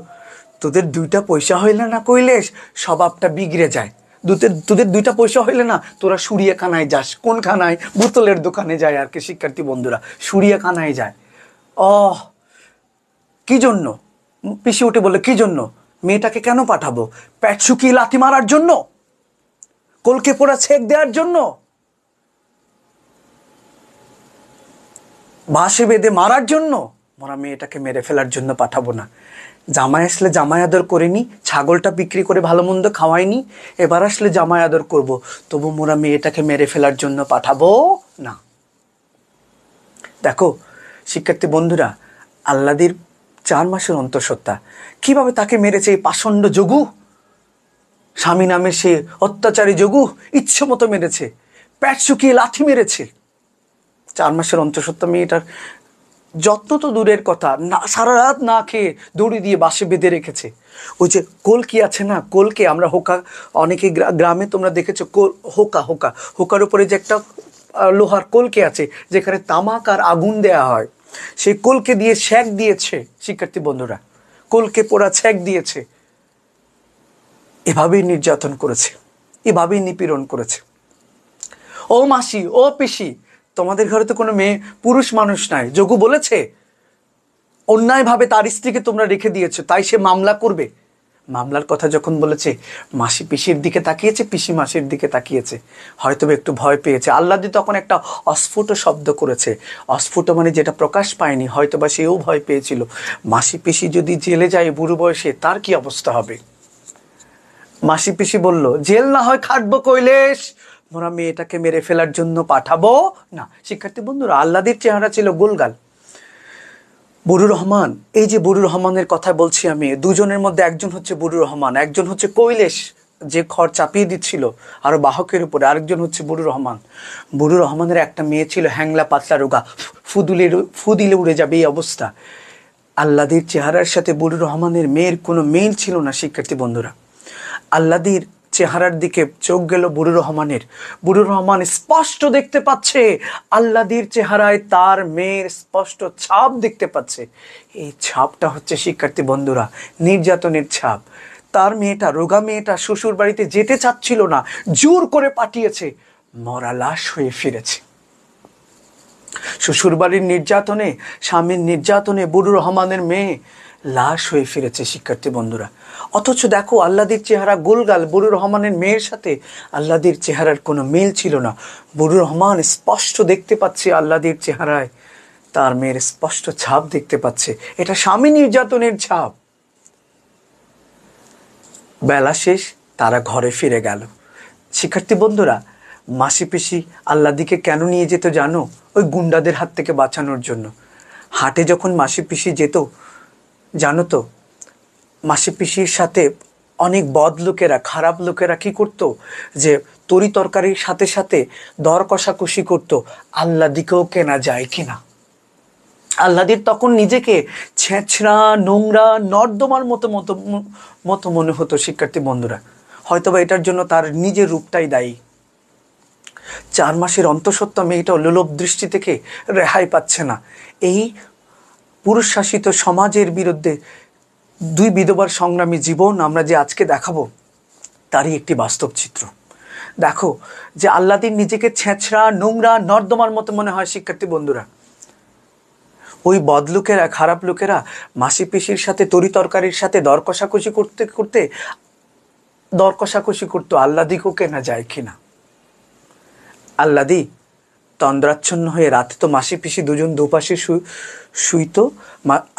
তোদের 2টা পয়সা হইলে না কৈলেশ, স্বভাবটা বিগড়ে যায়। তোদের 2টা পয়সা হইলে না, তোরা সুরিয়াখানায় যাস। কোন খানায়? বোতলের দোকানে যায় আর কি শিক্ষার্থী বন্ধুরা, সুরিয়াখানায় যায়। ও কি জন্য? পিসি উঠে বললো, কি জন্য? মেয়েটাকে কেন পাঠাবো? পেট শুকিয়ে লাথি মারার জন্য? কলকে পোড়া ছেক দেওয়ার জন্য? বাঁশে বেঁধে মারার জন্য? মোরা মেয়েটাকে মেরে ফেলার জন্য পাঠাবো না। জামাই আসলে জামাই আদর করিনি, ছাগলটা বিক্রি করে ভালো মন্দ খাওয়াইনি, এবার আসলে জামাই আদর করব, তবু মোরা মেয়েটাকে মেরে ফেলার জন্য পাঠাবো না। দেখো শিক্ষার্থী বন্ধুরা, আল্লাদির 4 মাসের অন্তঃসত্ত্বা কিভাবে তাকে মেরেছে এই পাষণ্ড যোগু। স্বামী নামে সে অত্যাচারী যোগু ইচ্ছে মতো মেরেছে, পেট শুকিয়ে লাথি মেরেছে। 4 মাসের অন্তঃসত্ত্বা মেয়েটার যত্ন তো দূরের কথা, না সারা রাত না খেয়ে দড়ি দিয়ে বাসে বেঁধে রেখেছে। ওই যে কলকি আছে না, কলকে আমরা হোকা, অনেকে গ্রামে তোমরা দেখেছো, হোকার উপরে যে একটা লোহার কলকে আছে যেখানে তামাক আর আগুন দেয়া হয়, সেই কলকে দিয়ে ছ্যাঁক দিয়েছে শিক্ষার্থী বন্ধুরা, কলকে পোড়া ছ্যাঁক দিয়েছে। এভাবেই নির্যাতন করেছে, এভাবেই নিপীড়ন করেছে। ও মাসি, ও পিসি, তোমাদের ঘরে তো কোনো মেয়ে পুরুষ মানুষ নাই। যোগু বলেছে অন্যায়ভাবে তার স্ত্রীকে তোমরা রেখে দিয়েছো, তাই সে মামলা করবে। মামলার কথা যখন বলেছে, মাসি পিসির দিকে তাকিয়েছে, পিসি মাসির দিকে তাকিয়েছে, হয়তো একটু ভয় পেয়েছে। আল্লাদি তখন একটা অস্ফুট শব্দ করেছে, অস্ফুট মানে যেটা প্রকাশ পায়নি, হয়তোবা সেও ভয় পেয়েছিল। মাসি পিসি যদি জেলে যায় বুড়ো বয়সে, তার কি অবস্থা হবে? মাসি পিসি বলল, জেল না হয় খাটবো কৈলেশ, মোরা মেয়েটাকে মেরে ফেলার জন্য পাঠাবো না। শিক্ষার্থী বন্ধুরা, আল্লাদির চেহারা ছিল গোলগাল। বুরুর রহমান, এই যে বুরুর রহমানের কথা বলছি আমি, দুজনের মধ্যে একজন হচ্ছে বুরুর রহমান, একজন হচ্ছে কৈলেশ যে খড় চাপিয়ে দিচ্ছিল আরো বাহকের উপরে, আরেকজন হচ্ছে বুরুর রহমান। বুরুর রহমানের একটা মেয়ে ছিল হ্যাংলা পাতলা রোগা, ফু দিলে উড়ে যাবে এই অবস্থা। আল্লাদির চেহারার সাথে বুরুর রহমানের মেয়ের কোনো মিল ছিল না শিক্ষার্থী বন্ধুরা। আল্লাদির চেহারার দিকে চোখ গেল বুরুর রহমানের। বুরুর রহমান স্পষ্ট দেখতে পাচ্ছে আল্লাদির চেহারায় তার মেয়ের স্পষ্ট ছাপ দেখতে পাচ্ছে। এই ছাপটা হচ্ছে শিক্ষার্থী বন্ধুরা নির্যাতনের ছাপ। তার মেয়েটা, রোগা মেয়েটা শ্বশুর বাড়িতে যেতে চাচ্ছিল না, জোর করে পাঠিয়েছে, মরা লাশ হয়ে ফিরেছে। শ্বশুর বাড়ির নির্যাতনে, স্বামীর নির্যাতনে বুরুর রহমানের মেয়ে লাশ হয়ে ফিরেছে শিক্ষার্থী বন্ধুরা। অথচ দেখো আল্লাদির চেহারা গোলগাল, বুরুর রহমানের মেয়ের সাথে আল্লাদির চেহারার কোনো মিল ছিল না। বুরুর রহমান স্পষ্ট দেখতে পাচ্ছে আল্লাদির চেহারায় তার মেয়ের স্পষ্ট ছাপ দেখতে পাচ্ছে, এটা স্বামী নির্যাতনের ছাপ। বেলা শেষ, তারা ঘরে ফিরে গেল। শিক্ষার্থী বন্ধুরা, মাসি পিসি আল্লাদিকে কেন নিয়ে যেত জানো? ওই গুন্ডাদের হাত থেকে বাঁচানোর জন্য। হাটে যখন মাসি পিসি যেত, জানো তো, মাসি পিসির সাথে অনেক বদ লোকেরা, খারাপ লোকেরা কি করতো, যে তরি তরকারির সাথে সাথে দর কষাকষি করতো, আল্লাদিকেও কেনা যায় কিনা। আল্লাদির তখন নিজেকে ছেঁচড়া, নোংরা, নর্দমার মতো মনে হতো শিক্ষার্থী বন্ধুরা। হয়তোবা এটার জন্য তার নিজের রূপটাই দায়ী। 4 মাসের অন্তঃসত্ত্বা মেয়েটা লোলভ দৃষ্টি থেকে রেহাই পাচ্ছে না। এই পুরুষ শাসিত সমাজের বিরুদ্ধে 2 বিধবার সংগ্রামী জীবন আমরা যে আজকে দেখাবো, তারই একটি বাস্তব চিত্র। দেখো যে আল্লাদির নিজেকে ছেঁচড়া, নোংরা, নর্দমার মতো মনে হয় শিক্ষার্থী বন্ধুরা। ওই বদলোকেরা, খারাপ লোকেরা মাসি পিসির সাথে তরি তরকারির সাথে দর কষাকষি করতো আল্লাদিকেও কেনা যায় কিনা। আল্লাদি তন্দ্রাচ্ছন্ন হয়ে রাতে তো মাসি পিসি দুজন দুপাশে শুইতো,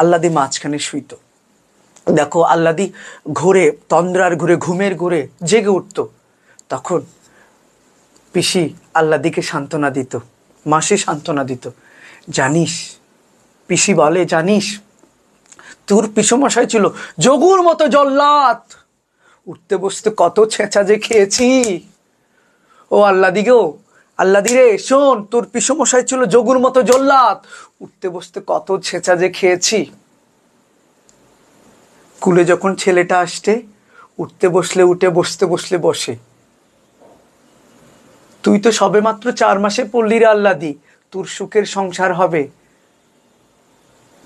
আল্লাদি মাঝখানে শুইতো। দেখো আল্লাদি ঘুরে, তন্দ্রার ঘুরে, ঘুমের ঘুরে জেগে উঠতো। তখন পিসি আল্লাদিকে সান্ত্বনা দিত, মাসি সান্ত্বনা দিত। জানিস, পিসি বলে, জানিস তোর পিসমশাই ছিল যোগুর মতো জল্লাদ, উঠতে বসতে কত ছেঁচা যে খেয়েছি। ও আল্লাদি গো, আল্লাদি রে শোন, তোর পিসমশাই ছিল যোগুর মতো জল্লাদ, উঠতে বসতে কত ছেঁচা যে খেয়েছি। কুলে যখন ছেলেটা আসতে, উঠতে বসলে উঠে, বসতে বসলে বসে। তুই তো সবে মাত্র 4 মাসে পড়লি রে আল্লাদি, তোর সুখের সংসার হবে।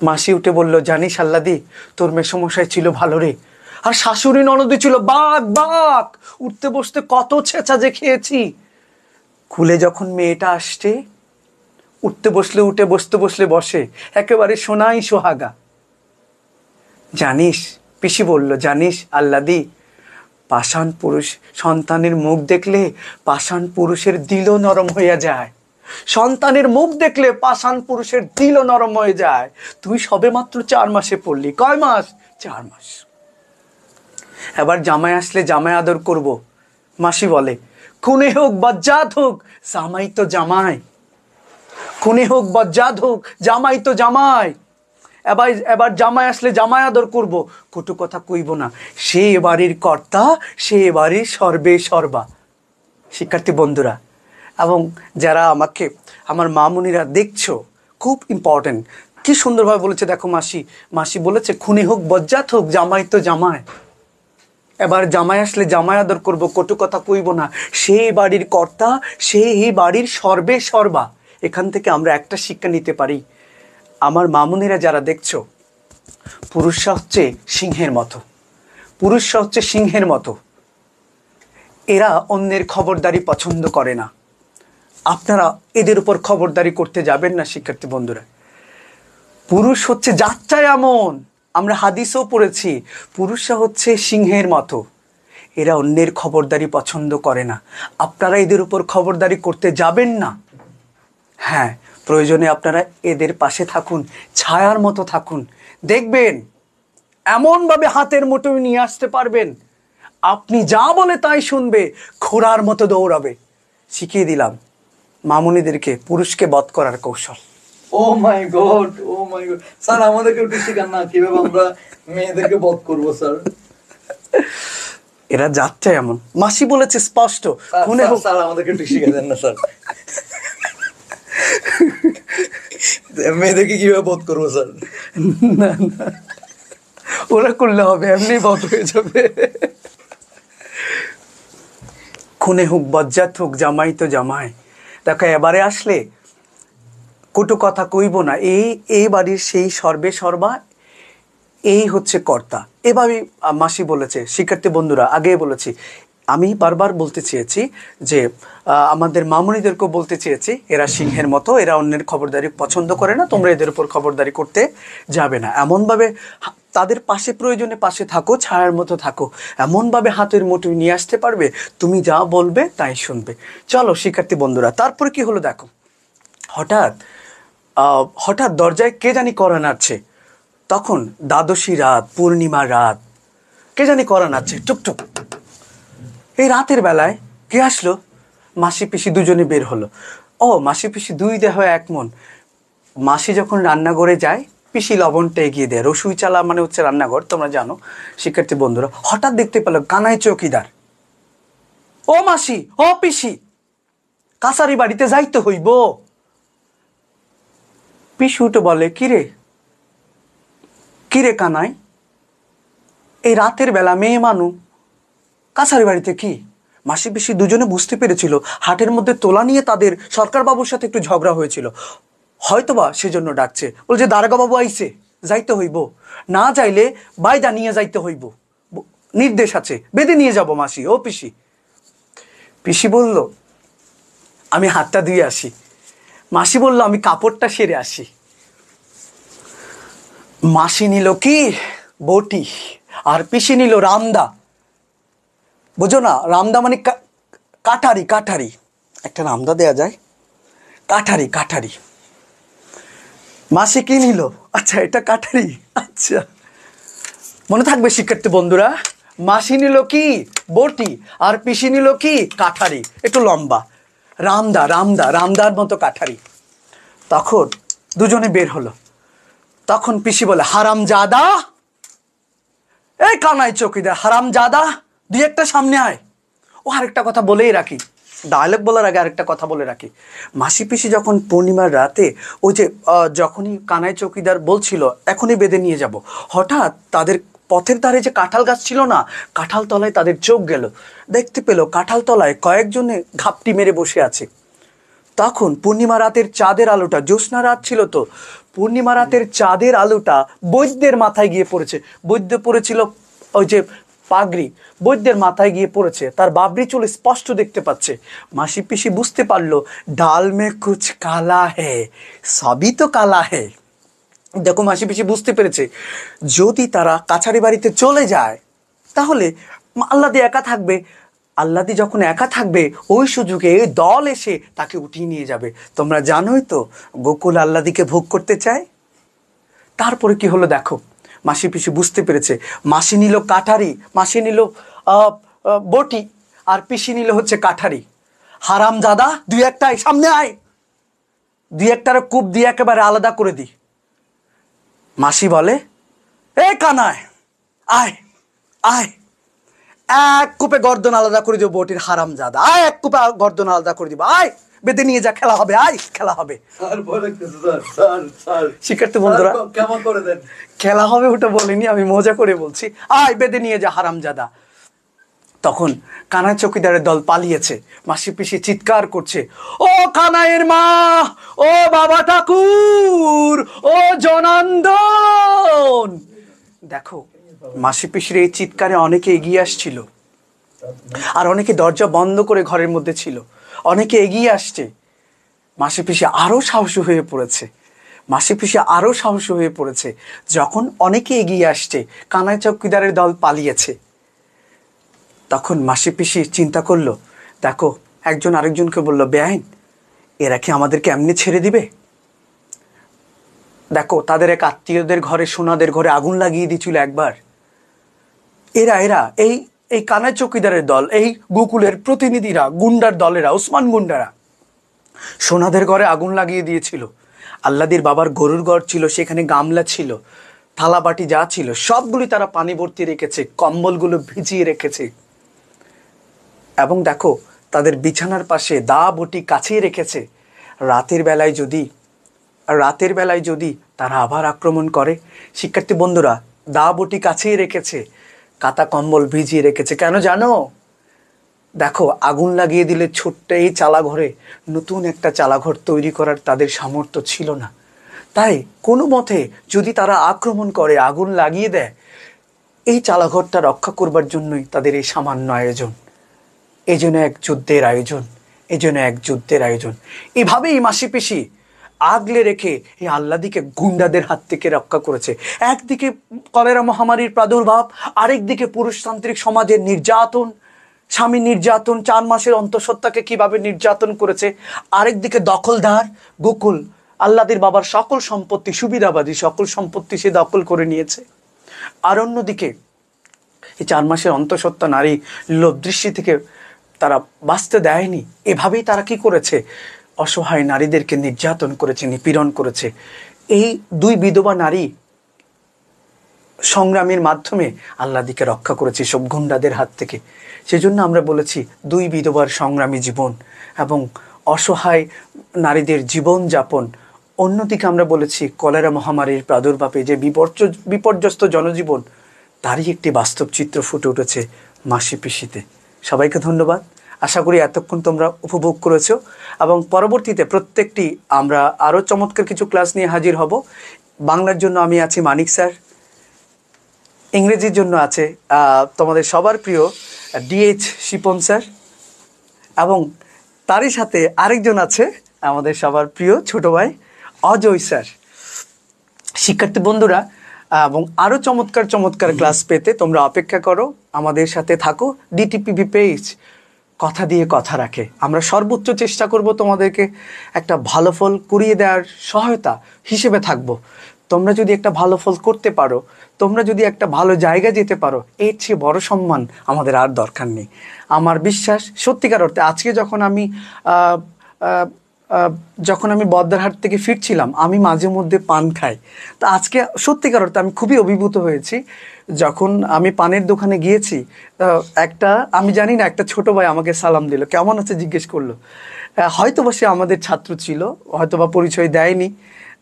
মাসি উঠে বলল, জানিস আল্লাদি, তোর মেসমশাই ছিল ভালো রে, আর শাশুড়ি ননদি ছিল বাঘ বাঘ, উঠতে বসতে কত ছেঁচা যে খেয়েছি। কুলে যখন মেয়েটা আসছে, উঠতে বসলে উঠে, বসতে বসলে বসে, একেবারে সোনাই সোহাগা। জানিস, পিসি বলল, জানিস আল্লাদি, পাষাণ পুরুষ সন্তানের মুখ দেখলে পাষাণ পুরুষের দিলও নরম হইয়া যায়। সন্তানের মুখ দেখলে পাষাণ পুরুষের দিলও নরম হয়ে যায়। তুই সবে মাত্র 4 মাসে পড়লি। কয় মাস? 4 মাস। এবার জামাই আসলে জামাই আদর করব। মাসি বলে, খুনে হোক বজ্জাত হোক, জামাই তো জামাই। খুনে হোক বজ্জাত হোক, জামাই তো জামাই। এবার জামাই আসলে জামাই আদর করব, কটু কথা কইব না। সে বাড়ির কর্তা, সে বাড়ির সর্বে সর্বা। শিক্ষার্থী বন্ধুরা এবং যারা আমাকে, আমার মামুনিরা দেখছো, খুব ইম্পর্টেন্ট। কি সুন্দরভাবে বলেছে দেখো মাসি। মাসি বলেছে, খুনে হোক বজ্জাত হোক, জামাই তো জামাই। এবার জামাই আসলে জামাই আদর করব, কটু কথা কইব না। সে বাড়ির কর্তা, সে এই বাড়ির সর্বে সর্বা। এখান থেকে আমরা একটা শিক্ষা নিতে পারি, আমার মামুনিরা যারা দেখছো, পুরুষরা হচ্ছে সিংহের মতো, পুরুষরা হচ্ছে সিংহের মতো। এরা অন্যের খবরদারি পছন্দ করে না। আপনারা এদের উপর খবরদারি করতে যাবেন না শিক্ষার্থী বন্ধুরা। পুরুষ হচ্ছে যাত্রায় এমন, আমরা হাদিসও পড়েছি, পুরুষরা হচ্ছে সিংহের মতো, এরা অন্যের খবরদারি পছন্দ করে না। আপনারা এদের উপর খবরদারি করতে যাবেন না। হ্যাঁ, প্রয়োজনে আপনারা এদের পাশে থাকুন, ছায়ার মতো থাকুন। দেখবেন এমনভাবে হাতের মুঠোয় নিয়ে আসতে পারবেন, আপনি যা বলে তাই শুনবে, ঘোড়ার মতো দৌড়াবে। শিখিয়ে দিলাম মামুনিদেরকে পুরুষকে বধ করার কৌশল। ও মাই গড, ও মাই গড স্যার, আমাদেরকে একটু শেখান না কিভাবে আমরা মেয়েদেরকে বধ করবো স্যার। এরা যাচ্ছে এমন, মাসি বলেছে স্পষ্ট। স্যার আমাদেরকে একটু শিখে দেন না স্যার, মেয়েদেরকে কিভাবে বধ করবো স্যার? না না, ওরা করলে হবে, এমনি বধ হয়ে যাবে। খুনে হোক বজ্জাত হোক, জামাই তো জামাই। দেখো এবারে আসলে কটু কথা কইব না, এই বাড়ির সেই সর্বে সর্বা, এই হচ্ছে কর্তা। এভাবে মাসি বলেছে। শিক্ষার্থী বন্ধুরা, আগে বলেছি, আমি বারবার বলতে চেয়েছি যে আমাদের মামুনিদেরকেও বলতে চেয়েছি, এরা সিংহের মতো, এরা অন্যের খবরদারি পছন্দ করে না। তোমরা এদের উপর খবরদারি করতে যাবে না। এমনভাবে তাদের পাশে, প্রয়োজনে পাশে থাকো, ছায়ার মতো থাকো। এমনভাবে হাতের মুঠোয় নিয়ে আসতে পারবে, তুমি যা বলবে তাই শুনবে। চলো শিক্ষার্থী বন্ধুরা, তারপরে কি হলো দেখো। হঠাৎ দরজায় কে জানি করা নাড়ছে। তখন দ্বাদশী রাত, পূর্ণিমা রাত, কে জানি করা নাড়ছে টুকটুক। এই রাতের বেলায় কে আসলো? মাসি পিসি দুজনে বের হলো। ও, মাসি পিসি দুই দেহ এক মন। মাসি যখন রান্নাঘরে যায়, পিসি লবণটা এগিয়ে দেয়। রসুই চালা মানে হচ্ছে রান্নাঘর, তোমরা জানো শিক্ষার্থী বন্ধুরা। হঠাৎ দেখতে পেল কানাই চৌকিদার। ও মাসি, ও পিসি, কাছারি বাড়িতে যাইতে হইব। পিসি উঠে বলে, কিরে কিরে কানাই, এই রাতের বেলা মেয়ে মানু কাছারি বাড়িতে কি? মাসি পিসি দুজনে বুঝতে পেরেছিল হাটের মধ্যে তোলা নিয়ে তাদের সরকার বাবুর সাথে একটু ঝগড়া হয়েছিল, হয়তোবা সেজন্য ডাকছে। বলছে দারোগা বাবু আইছে, যাইতে হইব, না যাইলে বাইদা নিয়ে যাইতে হইব, নির্দেশ আছে, বেঁধে নিয়ে যাব মাসি। ও পিসি। পিসি বলল, আমি হাতটা ধুয়ে আসি। মাসি বলল, আমি কাপড়টা সেরে আসি। মাসি নিল কি বটি, আর পিসি নিল রামদা। বুঝো না, রামদা মানে কাঠারি। কাঠারি, একটা রামদা দেয়া যায়, কাঠারি কাঠারি। মাসি কি নিল? আচ্ছা এটা কাঠারি। আচ্ছা মনে থাকবে শিক্ষার্থী বন্ধুরা, মাসি নিল কি? বটি। আর পিসি নিল কি? কাঠারি, একটু লম্বা, রামদা রামদা রামদার মতো কাঠারি। তখন দুজনে বের হলো। তখন পিসি বলে, হারামজাদা, এই কানাই চৌকিদার, হারামজাদা, দুই একটা সামনে আয়। ও আরেকটা কথা বলেই রাখি, ডায়লগ বলার আগে আরেকটা কথা বলে রাখি। মাসি পিসি যখন পূর্ণিমার রাতে ওই যে যখনই কানাই চৌকিদার বলছিল এখনই বেঁধে নিয়ে যাব, হঠাৎ তাদের পথের ধারে যে কাঁঠাল গাছ ছিল না, কাঁঠাল তলায় তাদের চোখ গেল, দেখতে পেল কাঁঠাল তলায় কয়েকজনে ঘাপটি মেরে বসে আছে। তখন পূর্ণিমা রাতের চাঁদের আলোটা, জ্যোৎস্না রাত ছিল তো, পূর্ণিমা রাতের চাঁদের আলোটা বৈদ্যের মাথায় গিয়ে পড়েছে। বৈদ্য পড়েছিল ওই যে পাগড়ি, বৈদ্যের মাথায় গিয়ে পড়েছে, তার বাবরি চুল স্পষ্ট দেখতে পাচ্ছে। মাসি পিসি বুঝতে পারলো, ডাল মে কুছ কালা হে, সবই তো কালা হে। দেখো মাসি পিসি বুঝতে পেরেছে, যদি তারা কাছারি বাড়িতে চলে যায় তাহলে আল্লাদি একা থাকবে। আল্লাদি যখন একা থাকবে ওই সুযোগে এই দল এসে তাকে উঠিয়ে নিয়ে যাবে। তোমরা জানোই তো গোকুল আল্লাদিকে ভোগ করতে চায়। তারপরে কি হলো দেখো, মাসি পিসি বুঝতে পেরেছে, মাসি নিল কাঠারি, মাসি নিল বটি, আর পিসি নিল হচ্ছে কাঠারি। হারামজাদা, দুই একটা সামনে আয়, দুই একটার কূপ দিয়ে একেবারে আলাদা করে দি। মাসি বলে, এ কানায় আয় আয়, এক কূপে গর্দন আলাদা করে দিব বটির, হারামজাদা আয়, এক কূপে গর্দন আলাদা করে দিব, আয় বেঁধে নিয়ে যা, খেলা হবে, আয় খেলা হবে। শিক্ষার্থী বন্ধুরা কেমন করে দেন? খেলা হবে ওটা বলিনি, আমি মজা করে বলছি, আয় বেঁধে নিয়ে যা হারামজাদা। তখন কানাই চৌকিদারের দল পালিয়েছে। মাসি পিসি চিৎকার করছে, ও কানাইয়ের মা, ও বাবা ঠাকুর, ও জনান্দন। দেখো মাসি পিসির এই চিৎকারে অনেকে এগিয়ে আসছিল, আর অনেকে দরজা বন্ধ করে ঘরের মধ্যে ছিল, অনেকে এগিয়ে আসছে। মাসি পিসি আরো সাহসী হয়ে পড়েছে, মাসি পিসি আরো সাহসী হয়ে পড়েছে। যখন অনেকে এগিয়ে আসছে, কানাই চৌকিদারের দল পালিয়েছে, তখন মাসি পিসি চিন্তা করলো, দেখো একজন আরেকজনকে বলল, বেআইন এরা কি আমাদেরকে এমনি ছেড়ে দিবে? দেখো তাদের এক আত্মীয়দের ঘরে, সোনাদের ঘরে আগুন লাগিয়ে দিয়েছিল একবার। এরা এরা এই এই কানাই চৌকিদারের দল, এই গোকুলের প্রতিনিধিরা, গুন্ডার দলেরা, ওসমান গুন্ডারা সোনাদের ঘরে আগুন লাগিয়ে দিয়েছিল। আল্লাদির বাবার গরুর ঘর ছিল, সেখানে গামলা ছিল, থালা বাটি যা ছিল সবগুলি তারা পানি ভর্তি রেখেছে, কম্বলগুলো ভিজিয়ে রেখেছে। এবং দেখো তাদের বিছানার পাশে দা বটি কাছেই রেখেছে। রাতের বেলায় যদি তারা আবার আক্রমণ করে, শিক্ষার্থী বন্ধুরা দা বটি কাছেই রেখেছে, কাতা কম্বল ভিজিয়ে রেখেছে। কেন জানো? দেখো আগুন লাগিয়ে দিলে ছোট্ট এই চালাঘরে নতুন একটা চালাঘর তৈরি করার তাদের সামর্থ্য ছিল না। তাই কোনো মতে যদি তারা আক্রমণ করে, আগুন লাগিয়ে দেয়, এই চালাঘরটা রক্ষা করবার জন্যই তাদের এই সামান্য আয়োজন। এই জন্য এক যুদ্ধের আয়োজন। এভাবেই মাসি পিসি আগলে রেখে এই আল্লাদিকে গুন্ডাদের হাত থেকে রক্ষা করেছে। একদিকে কলেরা মহামারীর প্রাদুর্ভাব, আরেকদিকে পুরুষতান্ত্রিক সমাজের নির্যাতন, স্বামী নির্যাতন, 4 মাসের অন্তঃসত্ত্বাকে কিভাবে নির্যাতন করেছে, আরেকদিকে দখলদার গোকুল, আল্লাদির বাবার সকল সম্পত্তি, সুবিধাবাদী সকল সম্পত্তি সে দখল করে নিয়েছে। আর অন্যদিকে এই 4 মাসের অন্তঃসত্ত্বা নারী লোভ দৃষ্টি থেকে তারা বাঁচতে দেয়নি। এভাবেই তারা কি করেছে, অসহায় নারীদেরকে নির্যাতন করেছে, নিপীড়ন করেছে। এই 2 বিধবা নারী সংগ্রামের মাধ্যমে আল্লাদিকে রক্ষা করেছে সব গুন্ডাদের হাত থেকে। সেজন্য আমরা বলেছি 2 বিধবার সংগ্রামী জীবন এবং অসহায় নারীদের জীবন যাপন। অন্যদিকে আমরা বলেছি কলেরা মহামারীর প্রাদুর্ভাবে যে বিপর্যস্ত জনজীবন, তারই একটি বাস্তব চিত্র ফুটে উঠেছে মাসি পিসিতে। সবাইকে ধন্যবাদ। আশা করি এতক্ষণ তোমরা উপভোগ করেছো, এবং পরবর্তীতে প্রত্যেকটি আমরা আরও চমৎকার কিছু ক্লাস নিয়ে হাজির হব। বাংলার জন্য আমি আছি মানিক স্যার, ইংরেজির জন্য আছে তোমাদের সবার প্রিয় ডিএইচ শিপন স্যার, এবং তারই সাথে আরেকজন আছে আমাদের সবার প্রিয় ছোট ভাই অজয় স্যার। শিক্ষার্থী বন্ধুরা, এবং আরও চমৎকার ক্লাস পেতে তোমরা অপেক্ষা করো, আমাদের সাথে থাকো। ডিটিপিভি পেজ কথা দিয়ে কথা রাখে। আমরা সর্বোচ্চ চেষ্টা করব তোমাদেরকে একটা ভালো ফল করিয়ে দেওয়ার সহায়তা হিসেবে থাকব। তোমরা যদি একটা ভালো ফল করতে পারো, তোমরা যদি একটা ভালো জায়গা যেতে পারো, এর চেয়ে বড় সম্মান আমাদের আর দরকার নেই। আমার বিশ্বাস সত্যিকার অর্থে আজকে যখন আমি বদ্দারহাট থেকে ফিরছিলাম, আমি মাঝে মধ্যে পান খাই। তা আজকে সত্যিকার অর্থে আমি খুবই অভিভূত হয়েছি যখন আমি পানের দোকানে গিয়েছি। আমি জানি না, একটা ছোট ভাই আমাকে সালাম দিল, কেমন আছে জিজ্ঞেস করলো। হয়তোবা সে আমাদের ছাত্র ছিল, হয়তোবা পরিচয় দেয়নি।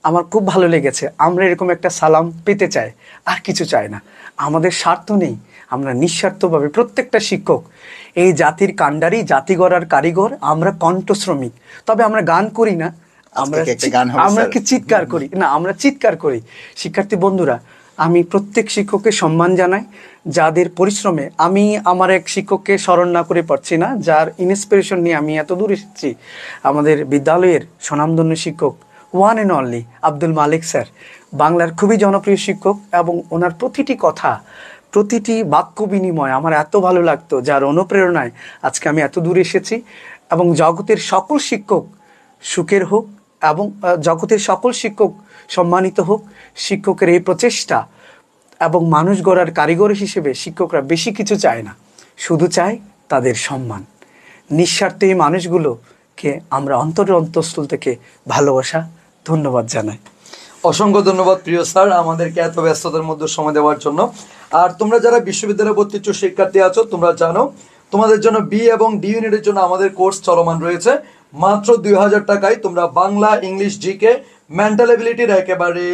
আমার খুব ভালো লেগেছে। আমরা এরকম একটা সালাম পেতে চাই, আর কিছু চাই না। আমাদের স্বার্থ নেই, আমরা নিঃস্বার্থভাবে প্রত্যেকটা শিক্ষক এই জাতির কাণ্ডারি, জাতি গড়ার কারিগর। আমরা কণ্ঠশ্রমিক, তবে আমরা গান করি না, আমরা কি চিৎকার করি না, আমরা চিৎকার করি। শিক্ষার্থী বন্ধুরা, আমি প্রত্যেক শিক্ষককে সম্মান জানাই যাদের পরিশ্রমে। আমি আমার এক শিক্ষককে স্মরণ না করে পারছি না, যার ইন্সপিরেশন নিয়ে আমি এত দূর এসেছি। আমাদের বিদ্যালয়ের স্বনামধন্য শিক্ষক, one and only Abdul Malik sir, বাংলার খুবই জনপ্রিয় শিক্ষক, এবং ওনার প্রতিটি কথা, প্রতিটি বাক্য বিনিময় আমার এত ভালো লাগতো, যার অনুপ্রেরণায় আজকে আমি এত দূর এসেছি। এবং জগতের সকল শিক্ষক সুখের হোক, এবং জগতের সকল শিক্ষক সম্মানিত হোক। শিক্ষকের এই প্রচেষ্টা এবং মানুষ গড়ার কারিগর হিসেবে শিক্ষকরা বেশি কিছু চায় না, শুধু চায় তাদের সম্মান। নিঃস্বার্থে এই মানুষগুলোকে আমরা অন্তঃস্থল থেকে ভালোবাসা, ধন্যবাদ জানাই। অসংখ্য ধন্যবাদ প্রিয় স্যার, আমাদেরকে এত ব্যস্ততার মধ্যে সময় দেওয়ার জন্য। আর তোমরা যারা বিশ্ববিদ্যালয়ে ভর্তি ইচ্ছুক শিক্ষার্থী আছো, তোমরা জানো তোমাদের জন্য বি এবং ডি ইউনিটের জন্য আমাদের কোর্স চলমান রয়েছে। মাত্র 2000 টাকায় তোমরা বাংলা, ইংলিশ, জিকে, মেন্টাল এবিলিটির একেবারে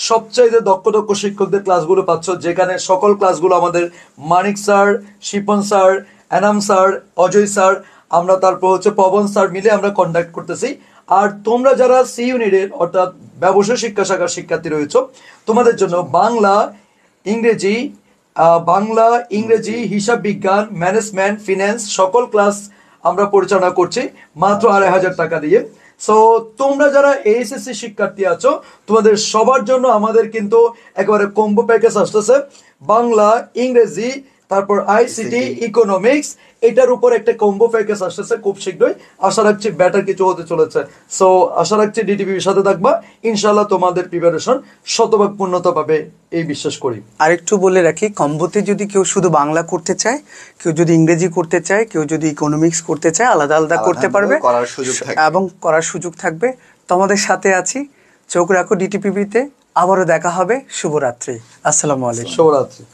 সবচাইতে দক্ষ শিক্ষকদের ক্লাসগুলো পাচ্ছ, যেখানে সকল ক্লাসগুলো আমাদের Manik sir, Shipon sir, Enam sir, Ajoy sir, আমরা তারপর পবন স্যার মিলে আমরা কন্ডাক্ট করতেছি। আর তোমরা যারা সি ইউনিটের অর্থাৎ ব্যবসায় শিক্ষা শাখার শিক্ষার্থী রয়েছে, তোমাদের জন্য বাংলা, ইংরেজি, হিসাব বিজ্ঞান, ম্যানেজমেন্ট, ফিন্যান্স সকল ক্লাস আমরা পরিচালনা করছি মাত্র 2500 টাকা দিয়ে। সো তোমরা যারা এইচএসসি শিক্ষার্থী আছো, তোমাদের সবার জন্য আমাদের কিন্তু একেবারে কম্বো প্যাকেজ আসতেছে। বাংলা, ইংরেজি, তারপর আইসিটি, ইকোনমিক্স, এটার উপর একটা কম্বো প্যাকেজ আসতেছে খুব শীঘ্রই। আশা রাখছি বেটার কিছু হতে চলেছে। সো আশা রাখছি ডিটিভির সাথে থাকবা, ইনশাল্লাহ তোমাদের প্রিপারেশন শতভাগ পূর্ণতা পাবে এই বিশ্বাস করি। আরেকটু বলে রাখি, কম্বোতে যদি কেউ শুধু বাংলা করতে চায়, কেউ যদি ইংরেজি করতে চায়, কেউ যদি ইকোনমিক্স করতে চায়, আলাদা আলাদা করতে পারবে এবং করার সুযোগ থাকবে। তোমাদের সাথে আছি, চোখ রাখো ডিটিপিভিতে। আবারও দেখা হবে। শুভরাত্রি, আসসালামু আলাইকুম। শুভরাত্রি।